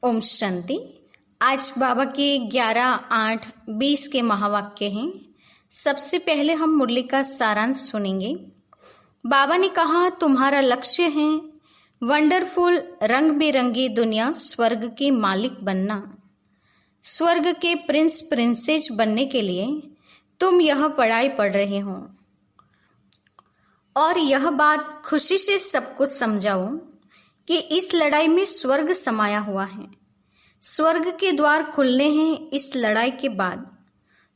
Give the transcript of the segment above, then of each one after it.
ओम शांति। आज बाबा के 11-8-20 के महावाक्य हैं। सबसे पहले हम मुरली का सारांश सुनेंगे। बाबा ने कहा, तुम्हारा लक्ष्य है वंडरफुल रंग बिरंगी दुनिया स्वर्ग के मालिक बनना। स्वर्ग के प्रिंस प्रिंसेस बनने के लिए तुम यह पढ़ाई पढ़ रहे हो और यह बात खुशी से सबको समझाओ कि इस लड़ाई में स्वर्ग समाया हुआ है। स्वर्ग के द्वार खुलने हैं इस लड़ाई के बाद,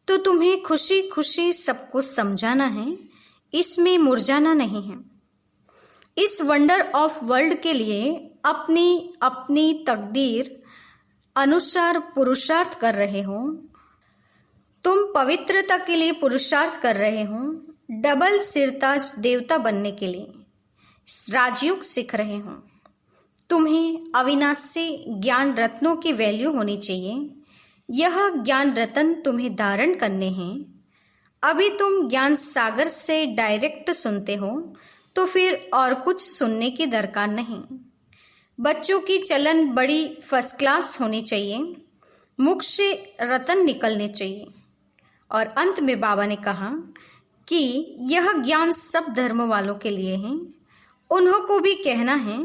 तो तुम्हें खुशी खुशी सबको समझाना है, इसमें मुरझाना नहीं है। इस वंडर ऑफ वर्ल्ड के लिए अपनी अपनी तकदीर अनुसार पुरुषार्थ कर रहे हो। तुम पवित्रता के लिए पुरुषार्थ कर रहे हो, डबल सिरताज देवता बनने के लिए राजयोग सीख रहे हो। तुम्हें अविनाशी ज्ञान रत्नों की वैल्यू होनी चाहिए। यह ज्ञान रत्न तुम्हें धारण करने हैं। अभी तुम ज्ञान सागर से डायरेक्ट सुनते हो, तो फिर और कुछ सुनने की दरकार नहीं। बच्चों की चलन बड़ी फर्स्ट क्लास होनी चाहिए, मुख से रत्न निकलने चाहिए। और अंत में बाबा ने कहा कि यह ज्ञान सब धर्म वालों के लिए है। उन्हों को भी कहना है,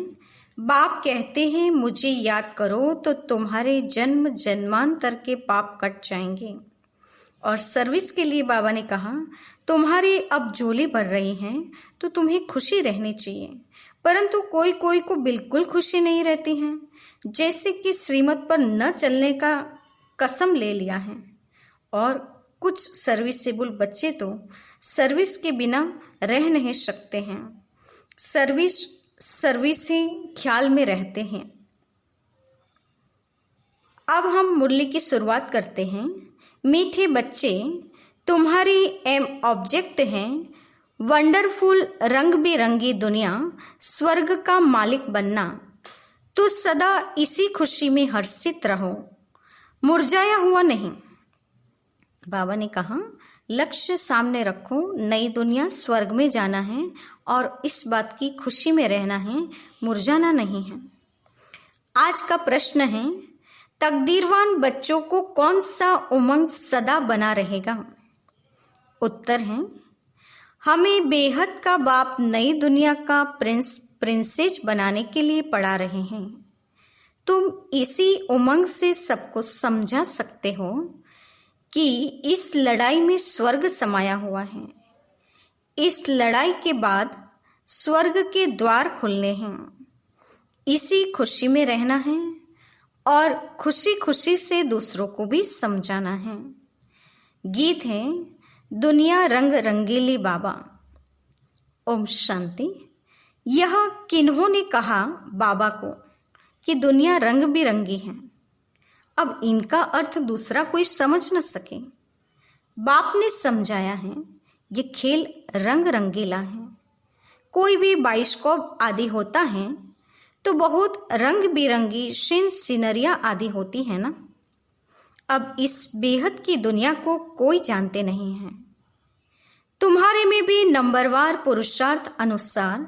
बाप कहते हैं मुझे याद करो तो तुम्हारे जन्म जन्मांतर के पाप कट जाएंगे। और सर्विस के लिए बाबा ने कहा, तुम्हारी अब झोली भर रही है तो तुम्हें खुशी रहनी चाहिए, परंतु कोई कोई को बिल्कुल खुशी नहीं रहती है, जैसे कि श्रीमत पर न चलने का कसम ले लिया है। और कुछ सर्विसेबल बच्चे तो सर्विस के बिना रह नहीं सकते हैं, सर्विसें ख्याल में रहते हैं। अब हम मुरली की शुरुआत करते हैं। मीठे बच्चे, तुम्हारी एम ऑब्जेक्ट है वंडरफुल रंग बिरंगी दुनिया स्वर्ग का मालिक बनना। तो सदा इसी खुशी में हर्षित रहो, मुरझाया हुआ नहीं। बाबा ने कहा, लक्ष्य सामने रखो, नई दुनिया स्वर्ग में जाना है और इस बात की खुशी में रहना है, मुरझाना नहीं है। आज का प्रश्न है, तकदीरवान बच्चों को कौन सा उमंग सदा बना रहेगा? उत्तर है, हमें बेहद का बाप नई दुनिया का प्रिंस प्रिंसेस बनाने के लिए पढ़ा रहे हैं। तुम इसी उमंग से सबको समझा सकते हो कि इस लड़ाई में स्वर्ग समाया हुआ है। इस लड़ाई के बाद स्वर्ग के द्वार खुलने हैं। इसी खुशी में रहना है और खुशी खुशी से दूसरों को भी समझाना है। गीत है, दुनिया रंग रंगीली बाबा। ओम शांति। यह किन्होंने कहा बाबा को कि दुनिया रंग बिरंगी है? अब इनका अर्थ दूसरा कोई समझ न सके। बाप ने समझाया है, ये खेल रंग रंगीला है। कोई भी बाइस्कोप आदि होता है तो बहुत रंग बिरंगी सीनरिया आदि होती है ना। अब इस बेहद की दुनिया को कोई जानते नहीं है। तुम्हारे में भी नंबरवार पुरुषार्थ अनुसार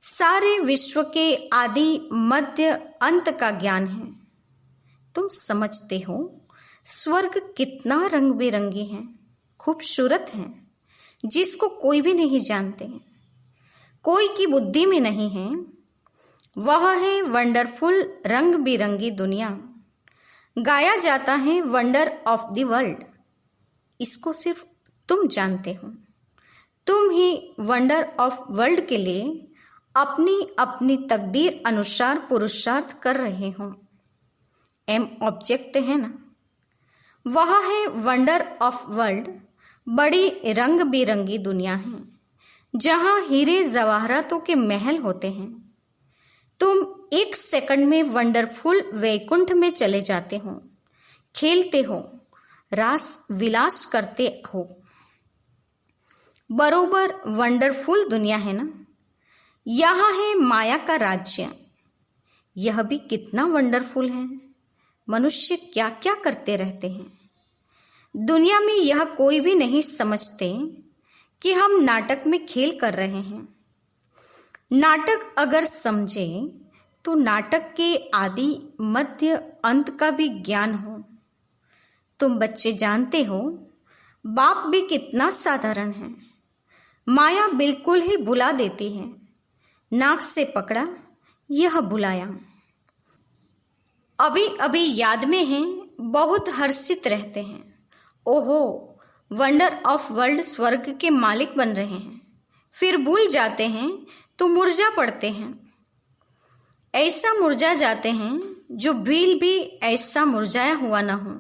सारे विश्व के आदि मध्य अंत का ज्ञान है। तुम समझते हो स्वर्ग कितना रंग बिरंगी है, खूबसूरत है, जिसको कोई भी नहीं जानते, कोई की बुद्धि में नहीं है। वह है वंडरफुल रंग बिरंगी दुनिया। गाया जाता है वंडर ऑफ द वर्ल्ड। इसको सिर्फ तुम जानते हो। तुम ही वंडर ऑफ वर्ल्ड के लिए अपनी अपनी तकदीर अनुसार पुरुषार्थ कर रहे हो। एम ऑब्जेक्ट है ना, वह है वंडर ऑफ वर्ल्ड। बड़ी रंग बिरंगी दुनिया है जहां हीरे जवाहरातों के महल होते हैं। तुम एक सेकंड में वंडरफुल वैकुंठ में चले जाते हो, खेलते हो, रास विलास करते हो। बरोबर वंडरफुल दुनिया है ना। यहाँ है माया का राज्य। यह भी कितना वंडरफुल है। मनुष्य क्या क्या करते रहते हैं। दुनिया में यह कोई भी नहीं समझते कि हम नाटक में खेल कर रहे हैं। नाटक अगर समझे तो नाटक के आदि मध्य अंत का भी ज्ञान हो। तुम बच्चे जानते हो बाप भी कितना साधारण है। माया बिल्कुल ही भुला देती है। नाक से पकड़ा, यह बुलाया। अभी अभी याद में हैं, बहुत हर्षित रहते हैं। ओहो, वंडर ऑफ वर्ल्ड स्वर्ग के मालिक बन रहे हैं। फिर भूल जाते हैं तो मुरझा पड़ते हैं। ऐसा मुरझा जाते हैं जो भील भी ऐसा मुरझाया हुआ न हो।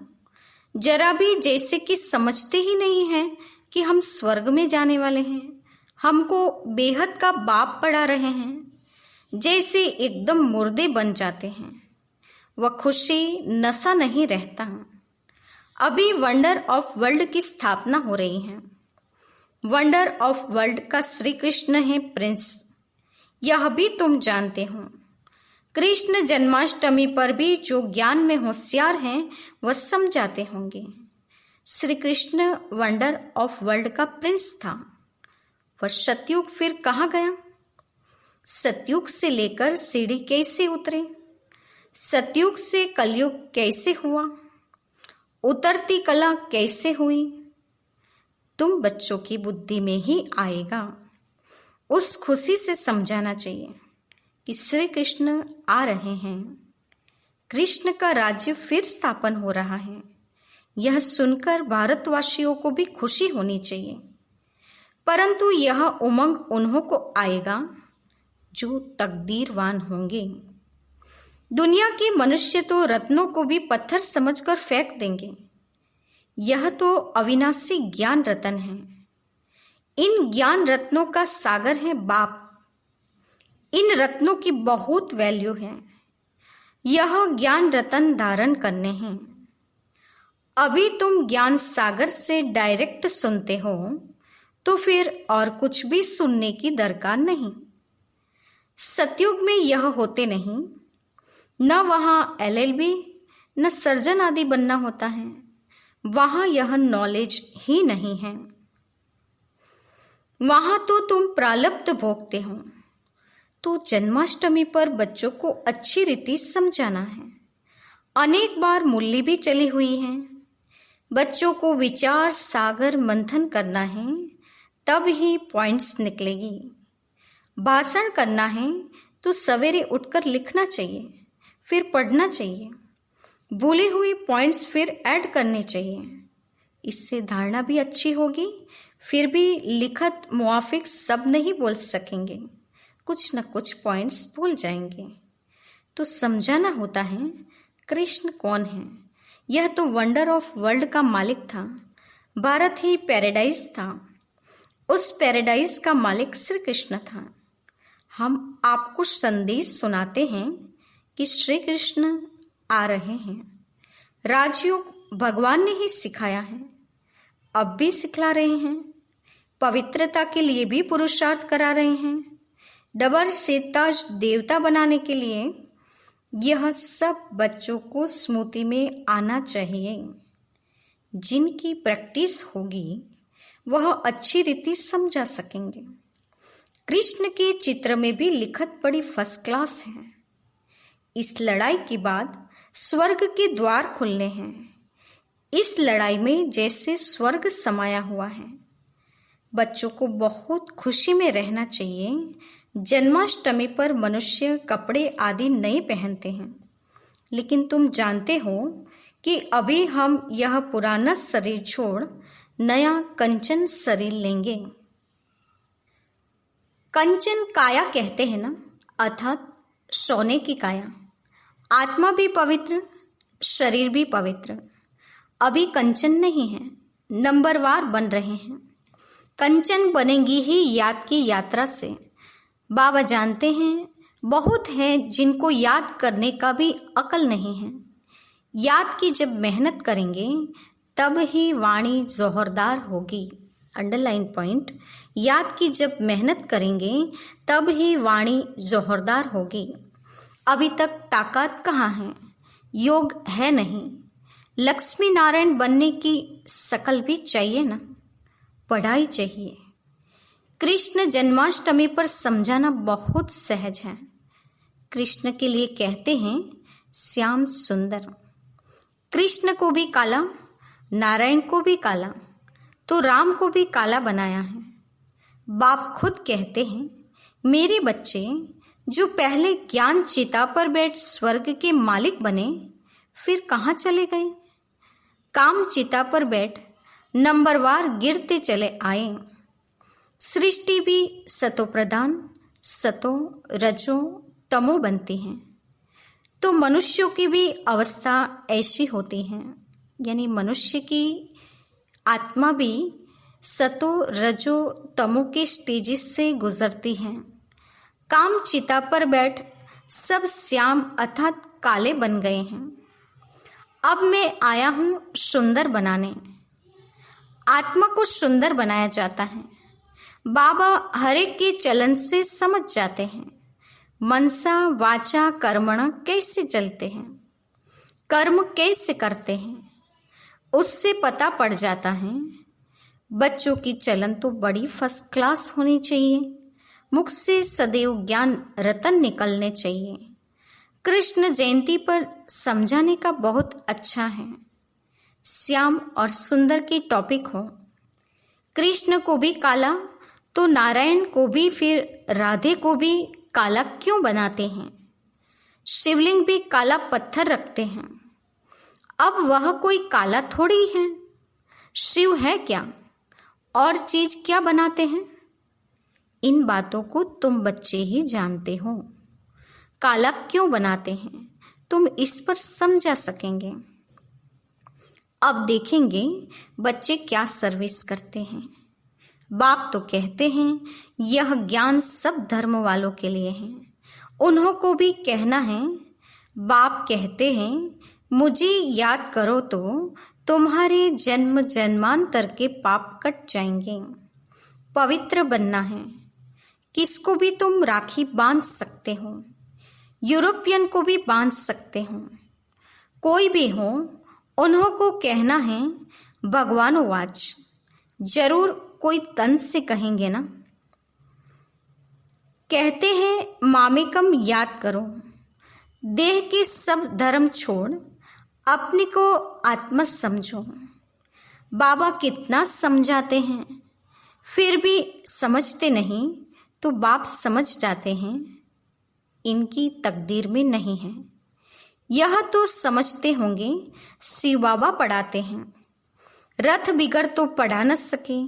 जरा भी जैसे कि समझते ही नहीं हैं कि हम स्वर्ग में जाने वाले हैं। हमको बेहद का बाप पढ़ा रहे हैं। जैसे एकदम मुर्दे बन जाते हैं। वह खुशी नशा नहीं रहता। अभी वंडर ऑफ वर्ल्ड की स्थापना हो रही है। वंडर ऑफ वर्ल्ड का श्री कृष्ण है प्रिंस। यह भी तुम जानते हो। कृष्ण जन्माष्टमी पर भी जो ज्ञान में होशियार हैं वह समझाते होंगे। Shri Krishna wonder of world का प्रिंस था। वह सतयुग फिर कहाँ गया? सतयुग से लेकर सीढ़ी कैसे उतरे? सतयुग से कलयुग कैसे हुआ? उतरती कला कैसे हुई? तुम बच्चों की बुद्धि में ही आएगा। उस खुशी से समझाना चाहिए कि श्री कृष्ण आ रहे हैं। कृष्ण का राज्य फिर स्थापन हो रहा है। यह सुनकर भारतवासियों को भी खुशी होनी चाहिए। परंतु यह उमंग उन्हों को आएगा जो तकदीरवान होंगे। दुनिया के मनुष्य तो रत्नों को भी पत्थर समझकर फेंक देंगे। यह तो अविनाशी ज्ञान रत्न है। इन ज्ञान रत्नों का सागर है बाप। इन रत्नों की बहुत वैल्यू है। यह ज्ञान रत्न धारण करने हैं। अभी तुम ज्ञान सागर से डायरेक्ट सुनते हो तो फिर और कुछ भी सुनने की दरकार नहीं। सतयुग में यह होते नहीं। न वहाँ LLB न सर्जन आदि बनना होता है। वहाँ यह नॉलेज ही नहीं है। वहाँ तो तुम प्रारब्ध भोगते हो। तो जन्माष्टमी पर बच्चों को अच्छी रीति समझाना है। अनेक बार मुरली भी चली हुई है। बच्चों को विचार सागर मंथन करना है, तब ही पॉइंट्स निकलेगी। भाषण करना है तो सवेरे उठकर लिखना चाहिए, फिर पढ़ना चाहिए। भूले हुए पॉइंट्स फिर ऐड करने चाहिए। इससे धारणा भी अच्छी होगी। फिर भी लिखत मुआफिक सब नहीं बोल सकेंगे। कुछ न कुछ पॉइंट्स भूल जाएंगे। तो समझाना होता है कृष्ण कौन है। यह तो वंडर ऑफ वर्ल्ड का मालिक था। भारत ही पैराडाइज था। उस पैराडाइज का मालिक श्री कृष्ण था। हम आपको संदेश सुनाते हैं कि श्री कृष्ण आ रहे हैं। राजयोग भगवान ने ही सिखाया है, अब भी सिखला रहे हैं। पवित्रता के लिए भी पुरुषार्थ करा रहे हैं। डबर से ताज देवता बनाने के लिए यह सब बच्चों को स्मृति में आना चाहिए। जिनकी प्रैक्टिस होगी वह अच्छी रीति समझा सकेंगे। कृष्ण के चित्र में भी लिखत बड़ी फर्स्ट क्लास है। इस लड़ाई के बाद स्वर्ग के द्वार खुलने हैं। इस लड़ाई में जैसे स्वर्ग समाया हुआ है। बच्चों को बहुत खुशी में रहना चाहिए। जन्माष्टमी पर मनुष्य कपड़े आदि नहीं पहनते हैं, लेकिन तुम जानते हो कि अभी हम यह पुराना शरीर छोड़ नया कंचन शरीर लेंगे। कंचन काया कहते हैं ना, अर्थात सोने की काया। आत्मा भी पवित्र, शरीर भी पवित्र। अभी कंचन नहीं है, नंबरवार बन रहे हैं। कंचन बनेंगी ही याद की यात्रा से। बाबा जानते हैं बहुत हैं जिनको याद करने का भी अकल नहीं है। याद की जब मेहनत करेंगे तब ही वाणी जोहरदार होगी। Underline point. याद की जब मेहनत करेंगे तब ही वाणी जोहरदार होगी। अभी तक ताकत कहाँ है, योग है नहीं। लक्ष्मी नारायण बनने की शकल भी चाहिए ना, पढ़ाई चाहिए। कृष्ण जन्माष्टमी पर समझाना बहुत सहज है। कृष्ण के लिए कहते हैं श्याम सुंदर। कृष्ण को भी काला, नारायण को भी काला, तो राम को भी काला बनाया है। बाप खुद कहते हैं मेरे बच्चे जो पहले ज्ञान चिता पर बैठ स्वर्ग के मालिक बने, फिर कहाँ चले गए? काम चिता पर बैठ नंबरवार गिरते चले आए। सृष्टि भी सतो प्रधान, सतो रजो तमो बनती है, तो मनुष्यों की भी अवस्था ऐसी होती है। यानी मनुष्य की आत्मा भी सतो रजो तमो के स्टेजेस से गुजरती है। काम चिता पर बैठ सब श्याम अर्थात काले बन गए हैं। अब मैं आया हूँ सुंदर बनाने। आत्मा को सुंदर बनाया जाता है। बाबा हर एक के चलन से समझ जाते हैं मनसा वाचा कर्मण कैसे चलते हैं, कर्म कैसे करते हैं, उससे पता पड़ जाता है। बच्चों की चलन तो बड़ी फर्स्ट क्लास होनी चाहिए। मुख से सदैव ज्ञान रतन निकलने चाहिए। कृष्ण जयंती पर समझाने का बहुत अच्छा है। श्याम और सुंदर की टॉपिक हो। कृष्ण को भी काला तो नारायण को भी, फिर राधे को भी काला क्यों बनाते हैं? शिवलिंग भी काला पत्थर रखते हैं। अब वह कोई काला थोड़ी है। शिव है क्या? और चीज क्या बनाते हैं? इन बातों को तुम बच्चे ही जानते हो। काला क्यों बनाते हैं तुम इस पर समझा सकेंगे। अब देखेंगे बच्चे क्या सर्विस करते हैं। बाप तो कहते हैं यह ज्ञान सब धर्म वालों के लिए है। उन्हों को भी कहना है। बाप कहते हैं मुझे याद करो तो तुम्हारे जन्म जन्मांतर के पाप कट जाएंगे। पवित्र बनना है। किसको भी तुम राखी बांध सकते हो। यूरोपियन को भी बांध सकते हो। कोई भी हो, उन्हों को कहना है भगवानोवाच। जरूर कोई तन से कहेंगे ना। कहते हैं मामेकम याद करो। देह के सब धर्म छोड़ अपने को आत्मा समझो। बाबा कितना समझाते हैं, फिर भी समझते नहीं तो बाप समझ जाते हैं इनकी तकदीर में नहीं है। यह तो समझते होंगे शिव बाबा पढ़ाते हैं। रथ बिगड़ तो पढ़ा न सके,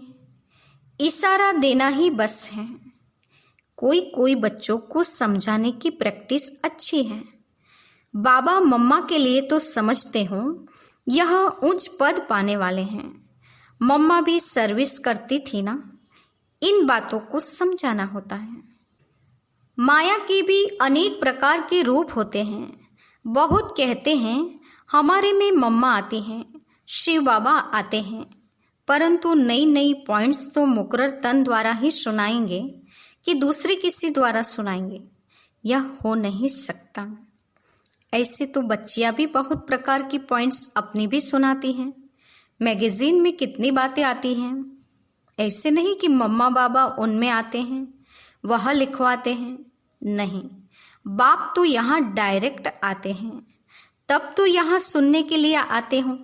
इशारा देना ही बस है। कोई कोई बच्चों को समझाने की प्रैक्टिस अच्छी है। बाबा मम्मा के लिए तो समझते हो यह उच्च पद पाने वाले हैं। मम्मा भी सर्विस करती थी ना। इन बातों को समझाना होता है। माया के भी अनेक प्रकार के रूप होते हैं। बहुत कहते हैं हमारे में मम्मा आती हैं, शिव बाबा आते हैं, परंतु नई नई पॉइंट्स तो मुकर्रर तन द्वारा ही सुनाएंगे कि दूसरे किसी द्वारा सुनाएंगे। यह हो नहीं सकता। ऐसे तो बच्चियां भी बहुत प्रकार की पॉइंट्स अपनी भी सुनाती हैं। मैगजीन में कितनी बातें आती हैं। ऐसे नहीं कि मम्मा बाबा उनमें आते हैं, वह लिखवाते हैं। नहीं, बाप तो यहाँ डायरेक्ट आते हैं। तब तो यहाँ सुनने के लिए आते हो।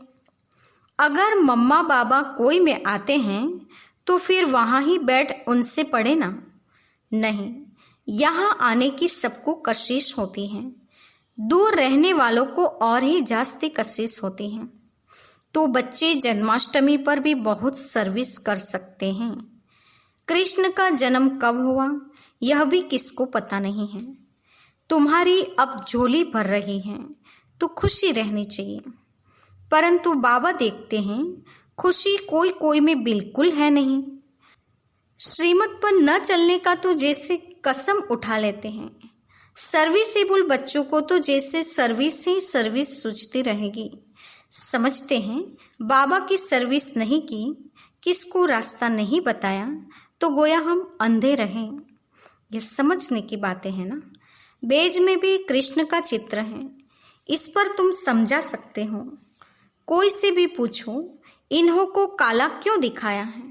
अगर मम्मा बाबा कोई में आते हैं तो फिर वहाँ ही बैठ उनसे पढ़े ना। नहीं, यहाँ आने की सबको कशिश होती है। दूर रहने वालों को और ही जास्ती कशिश होती है। तो बच्चे जन्माष्टमी पर भी बहुत सर्विस कर सकते हैं। कृष्ण का जन्म कब हुआ यह भी किसको पता नहीं है। तुम्हारी अब झोली भर रही है तो खुशी रहनी चाहिए, परंतु बाबा देखते हैं खुशी कोई कोई में बिल्कुल है नहीं। श्रीमत पर न चलने का तो जैसे कसम उठा लेते हैं। सर्विसेबल बच्चों को तो जैसे सर्विस ही सर्विस सूझती रहेगी। समझते हैं बाबा की सर्विस नहीं की, किसको रास्ता नहीं बताया तो गोया हम अंधे रहें। यह समझने की बातें हैं ना। बेज में भी कृष्ण का चित्र है, इस पर तुम समझा सकते हो। कोई से भी पूछो इन्हों को काला क्यों दिखाया है,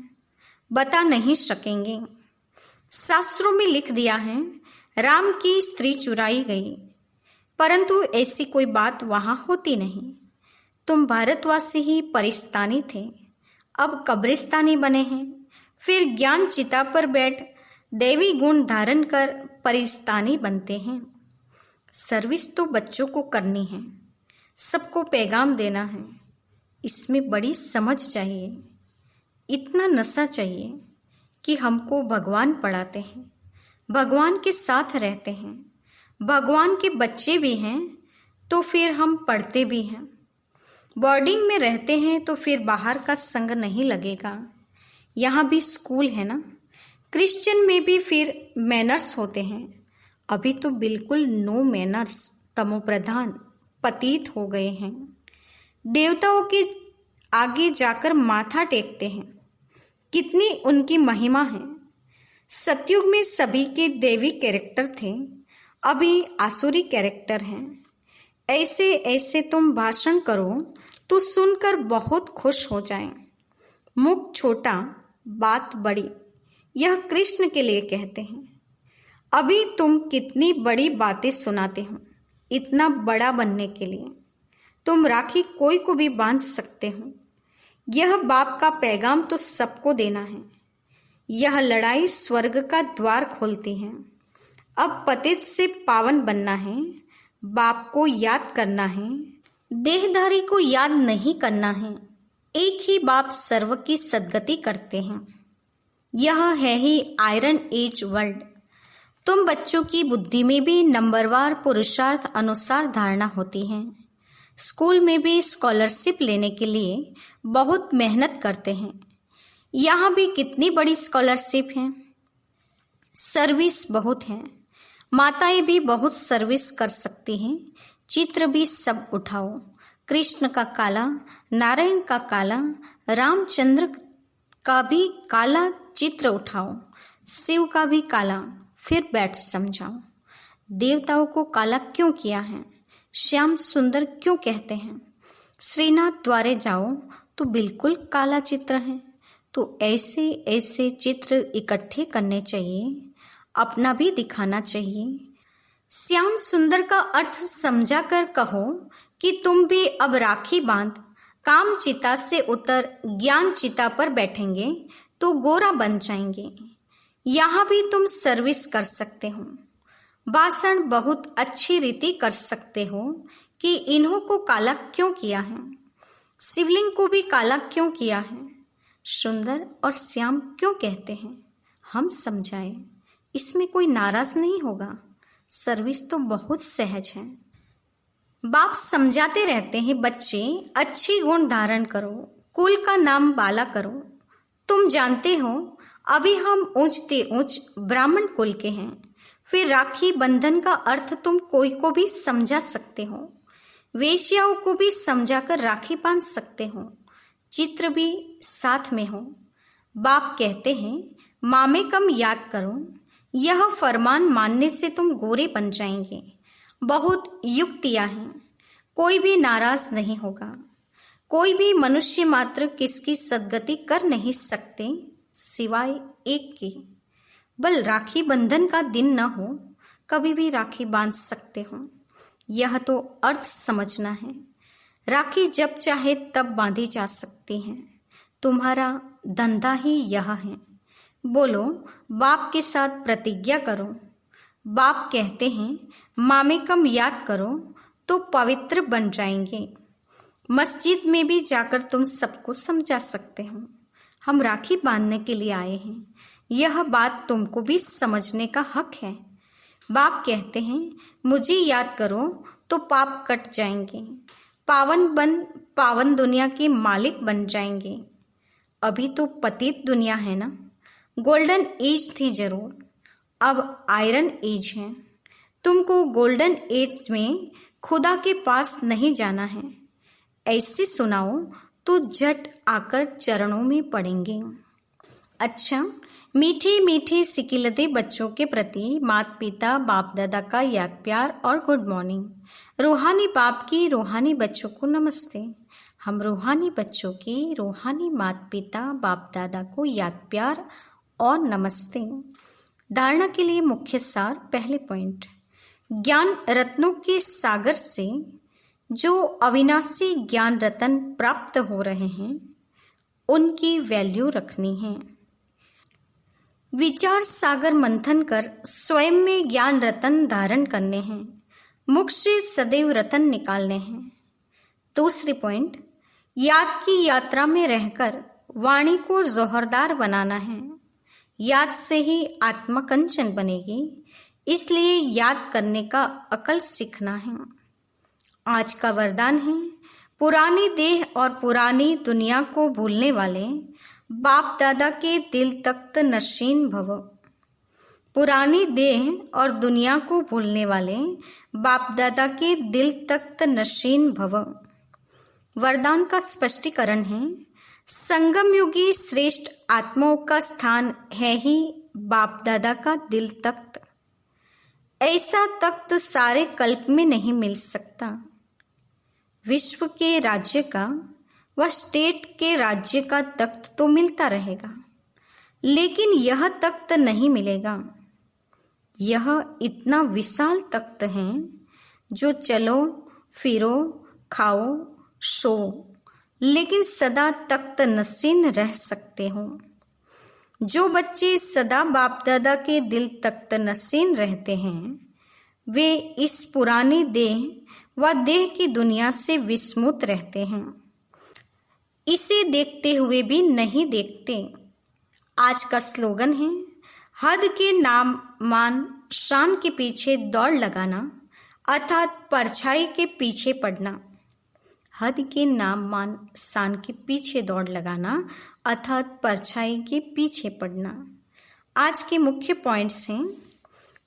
बता नहीं सकेंगे। शास्त्रों में लिख दिया है राम की स्त्री चुराई गई, परंतु ऐसी कोई बात वहां होती नहीं। तुम भारतवासी ही परिस्तानी थे, अब कब्रिस्तानी बने हैं। फिर ज्ञान चिता पर बैठ देवी गुण धारण कर परिस्तानी बनते हैं। सर्विस तो बच्चों को करनी है, सबको पैगाम देना है। इसमें बड़ी समझ चाहिए, इतना नशा चाहिए कि हमको भगवान पढ़ाते हैं, भगवान के साथ रहते हैं, भगवान के बच्चे भी हैं तो फिर हम पढ़ते भी हैं। बोर्डिंग में रहते हैं तो फिर बाहर का संग नहीं लगेगा। यहाँ भी स्कूल है ना। क्रिश्चियन में भी फिर मैनर्स होते हैं। अभी तो बिल्कुल नो मैनर्स, तमोप्रधान, पतित हो गए हैं। देवताओं के आगे जाकर माथा टेकते हैं, कितनी उनकी महिमा है। सतयुग में सभी के देवी कैरेक्टर थे, अभी आसुरी कैरेक्टर हैं। ऐसे ऐसे तुम भाषण करो तो सुनकर बहुत खुश हो जाएं। मुख छोटा बात बड़ी, यह कृष्ण के लिए कहते हैं। अभी तुम कितनी बड़ी बातें सुनाते हो इतना बड़ा बनने के लिए। तुम राखी कोई को भी बांध सकते हो। यह बाप का पैगाम तो सबको देना है। यह लड़ाई स्वर्ग का द्वार खोलती है। अब पतित से पावन बनना है, बाप को याद करना है, देहधारी को याद नहीं करना है। एक ही बाप सर्व की सद्गति करते हैं। यह है ही आयरन एज वर्ल्ड। तुम बच्चों की बुद्धि में भी नंबरवार पुरुषार्थ अनुसार धारणा होती है। स्कूल में भी स्कॉलरशिप लेने के लिए बहुत मेहनत करते हैं। यहाँ भी कितनी बड़ी स्कॉलरशिप है। सर्विस बहुत है। माताएं भी बहुत सर्विस कर सकती हैं। चित्र भी सब उठाओ। कृष्ण का काला, नारायण का काला, रामचंद्र का भी काला चित्र उठाओ, शिव का भी काला, फिर बैठ समझाओ। देवताओं को काला क्यों किया है, श्याम सुंदर क्यों कहते हैं। श्रीनाथ द्वारे जाओ तो बिल्कुल काला चित्र है। तो ऐसे ऐसे चित्र इकट्ठे करने चाहिए, अपना भी दिखाना चाहिए। श्याम सुंदर का अर्थ समझा कर कहो कि तुम भी अब राखी बांध काम चिता से उतर ज्ञान चिता पर बैठेंगे तो गोरा बन जाएंगे। यहाँ भी तुम सर्विस कर सकते हो। भाषण बहुत अच्छी रीति कर सकते हो कि इन्हों को काला क्यों किया है, शिवलिंग को भी काला क्यों किया है, सुंदर और श्याम क्यों कहते हैं। हम समझाएं, इसमें कोई नाराज नहीं होगा। सर्विस तो बहुत सहज है। बाप समझाते रहते हैं, बच्चे अच्छी गुण धारण करो, कुल का नाम बाला करो। तुम जानते हो अभी हम ऊंचते ऊंच ब्राह्मण कुल के हैं। फिर राखी बंधन का अर्थ तुम कोई को भी समझा सकते हो। वेश्याओं को भी समझाकर राखी बांध सकते हो। चित्र भी साथ में हो। बाप कहते हैं, मामे कम याद करो। यह फरमान मानने से तुम गोरे बन जाएंगे। बहुत युक्तियां हैं, कोई भी नाराज नहीं होगा। कोई भी मनुष्य मात्र किसकी सद्गति कर नहीं सकते सिवाय एक की। बल राखी बंधन का दिन न हो, कभी भी राखी बांध सकते हो। यह तो अर्थ समझना है। राखी जब चाहे तब बांधी जा सकती है। तुम्हारा धंधा ही यह है। बोलो, बाप के साथ प्रतिज्ञा करो। बाप कहते हैं, मामे कम याद करो तो पवित्र बन जाएंगे। मस्जिद में भी जाकर तुम सबको समझा सकते हो। हम राखी बांधने के लिए आए हैं, यह बात तुमको भी समझने का हक है। बाप कहते हैं, मुझे याद करो तो पाप कट जाएंगे, पावन दुनिया के मालिक बन जाएंगे। अभी तो पतित दुनिया है ना। गोल्डन एज थी जरूर, अब आयरन एज है। तुमको गोल्डन एज में खुदा के पास नहीं जाना है। ऐसे सुनाओ तो झट आकर चरणों में पड़ेंगे। अच्छा, मीठे मीठे सिकिलते बच्चों के प्रति माता पिता बाप दादा का याद प्यार और गुड मॉर्निंग। रूहानी बाप की रूहानी बच्चों को नमस्ते। हम रूहानी बच्चों की रूहानी माता पिता बाप दादा को याद प्यार और नमस्ते। धारणा के लिए मुख्य सार। पहले पॉइंट, ज्ञान रत्नों के सागर से जो अविनाशी ज्ञान रत्न प्राप्त हो रहे हैं उनकी वैल्यू रखनी है। विचार सागर मंथन कर स्वयं में ज्ञान रत्न धारण करने हैं, मुख से सदैव रत्न निकालने हैं। दूसरी पॉइंट, याद की यात्रा में रहकर वाणी को जोहरदार बनाना है। याद से ही आत्मा कंचन बनेगी, इसलिए याद करने का अकल सीखना है। आज का वरदान है, पुरानी देह और पुरानी दुनिया को भूलने वाले बाप दादा के दिल तख्त नशीन भव। पुरानी देह और दुनिया को भूलने वाले बाप दादा के दिल तख्त नशीन भव। वरदान का स्पष्टीकरण है, संगम युगी श्रेष्ठ आत्माओं का स्थान है ही बाप दादा का दिल तख्त। ऐसा तख्त सारे कल्प में नहीं मिल सकता। विश्व के राज्य का व स्टेट के राज्य का तख्त तो मिलता रहेगा, लेकिन यह तख्त नहीं मिलेगा। यह इतना विशाल तख्त है जो चलो फिरो खाओ सो, लेकिन सदा तख्त नशीन रह सकते हो। जो बच्चे सदा बाप दादा के दिल तख्त नशीन रहते हैं वे इस पुरानी देह व देह की दुनिया से विस्मुत रहते हैं। इसे देखते हुए भी नहीं देखते। आज का स्लोगन है, हद के नाम मान शान के पीछे दौड़ लगाना अर्थात परछाई के पीछे पड़ना। हद के नाम मान शान के पीछे दौड़ लगाना अर्थात परछाई के पीछे पड़ना। आज के मुख्य पॉइंट्स हैं,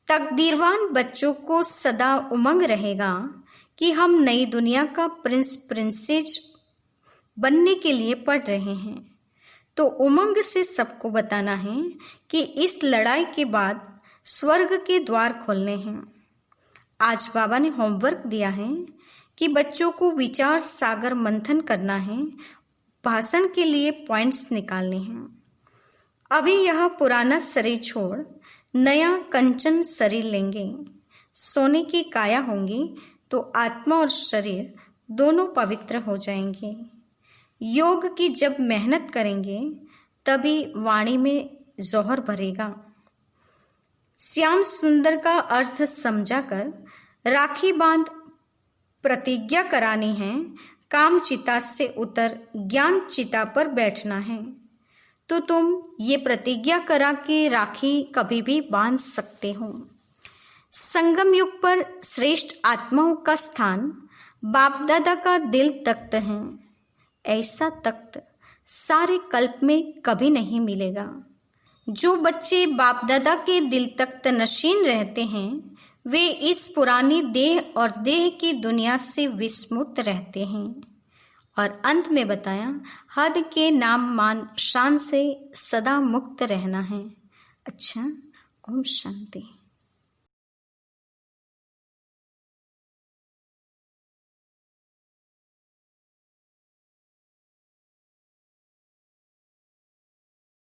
तकदीरवान बच्चों को सदा उमंग रहेगा कि हम नई दुनिया का प्रिंस प्रिंसेस बनने के लिए पढ़ रहे हैं, तो उमंग से सबको बताना है कि इस लड़ाई के बाद स्वर्ग के द्वार खोलने हैं। आज बाबा ने होमवर्क दिया है कि बच्चों को विचार सागर मंथन करना है, भाषण के लिए पॉइंट्स निकालने हैं। अभी यह पुराना शरीर छोड़ नया कंचन शरीर लेंगे, सोने की काया होंगी तो आत्मा और शरीर दोनों पवित्र हो जाएंगे। योग की जब मेहनत करेंगे तभी वाणी में जौहर भरेगा। श्याम सुंदर का अर्थ समझाकर राखी बांध प्रतिज्ञा करानी है, काम चिता से उतर ज्ञान चिता पर बैठना है। तो तुम ये प्रतिज्ञा करा के राखी कभी भी बांध सकते हो। संगम युग पर श्रेष्ठ आत्माओं का स्थान बाप दादा का दिल तख्त है। ऐसा तख्त सारे कल्प में कभी नहीं मिलेगा। जो बच्चे बाप दादा के दिल तख्त नशीन रहते हैं वे इस पुरानी देह और देह की दुनिया से विस्मुत रहते हैं। और अंत में बताया, हद के नाम मान शान से सदा मुक्त रहना है। अच्छा, ओम शांति।